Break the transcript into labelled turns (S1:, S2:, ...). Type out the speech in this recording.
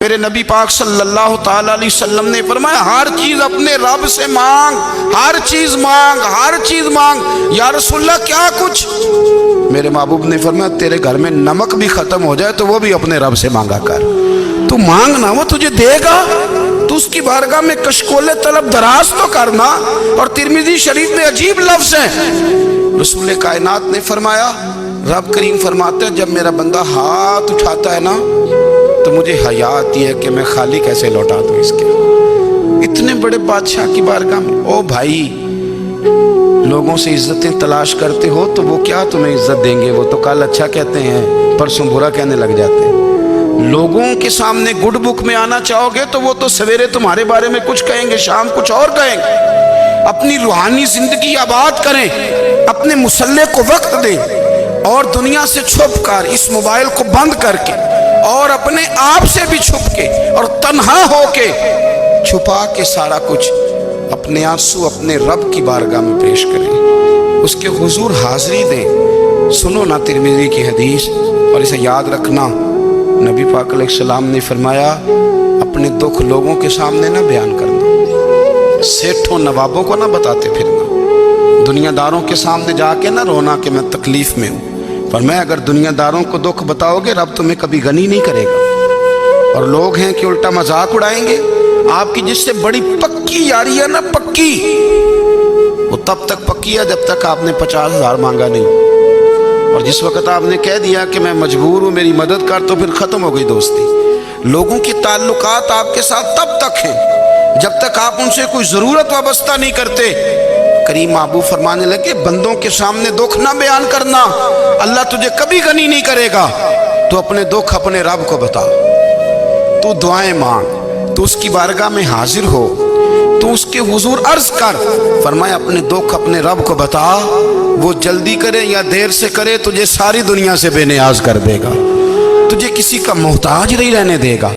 S1: میرے نبی پاک صلی اللہ تعالی علیہ وسلم نے فرمایا ہر چیز اپنے رب سے مانگ، ہر چیز مانگ، ہر چیز مانگ۔ یا رسول اللہ کیا کچھ؟ میرے محبوب نے فرمایا تیرے گھر میں نمک بھی ختم ہو جائے تو وہ بھی اپنے رب سے مانگا کر۔ تو مانگنا وہ تجھے دے گا، تو اس کی بارگاہ میں کشکول طلب دراز تو کرنا۔ اور ترمذی شریف میں عجیب لفظ ہیں، رسول کائنات نے فرمایا، رب کریم فرماتے ہیں جب میرا بندہ ہاتھ اٹھاتا ہے نا تو مجھے حیا آتی ہے کہ میں خالی کیسے لوٹا دوں اس کے۔ اتنے بڑے بادشاہ کی بارگاہ میں، او بھائی لوگوں سے عزتیں تلاش کرتے ہو تو وہ کیا تمہیں عزت دیں گے؟ وہ تو کل اچھا کہتے ہیں پرسوں برا کہنے لگ جاتے ہیں۔ لوگوں کے سامنے گڈ بک میں آنا چاہو گے تو وہ تو سویرے تمہارے بارے میں کچھ کہیں گے، شام کچھ اور کہیں گے۔ اپنی روحانی زندگی آباد کریں، اپنے مسلح کو وقت دیں، اور دنیا سے چھپ کر اس موبائل کو بند کر کے اور اپنے آپ سے بھی چھپ کے اور تنہا ہو کے چھپا کے سارا کچھ اپنے آنسو اپنے رب کی بارگاہ میں پیش کریں، اس کے حضور حاضری دیں۔ سنو نا ترمذی کی حدیث، اور اسے یاد رکھنا، نبی پاک علیہ السلام نے فرمایا اپنے دکھ لوگوں کے سامنے نہ بیان کرنا، سیٹھوں نوابوں کو نہ بتاتے پھرنا، دنیا داروں کے سامنے جا کے نہ رونا کہ میں تکلیف میں ہوں۔ فرمایا اگر دنیا داروں کو دکھ بتاؤ گے رب تمہیں کبھی غنی نہیں کرے گا۔ اور لوگ ہیں کہ الٹا مذاق اڑائیں گے آپ کی، جس سے بڑی پکی یاری ہے نا، پکی، وہ تب تک پکی ہے جب تک آپ نے 50,000 مانگا نہیں، اور جس وقت آپ نے کہہ دیا کہ میں مجبور ہوں میری مدد کر تو پھر ختم ہو گئی دوستی۔ لوگوں کی تعلقات آپ کے ساتھ تب تک ہیں جب تک آپ ان سے کوئی ضرورت وابستہ نہیں کرتے۔ کریم محبوب فرمانے لگے بندوں کے سامنے دکھ نہ بیان کرنا، اللہ تجھے کبھی غنی نہیں کرے گا۔ تو اپنے دکھ اپنے رب کو بتا، تو دعائیں مانگ، تو اس کی بارگاہ میں حاضر ہو، تو اس کے حضور عرض کر۔ فرمایا اپنے دکھ اپنے رب کو بتا، وہ جلدی کرے یا دیر سے کرے تجھے ساری دنیا سے بے نیاز کر دے گا، تجھے کسی کا محتاج نہیں رہنے دے گا۔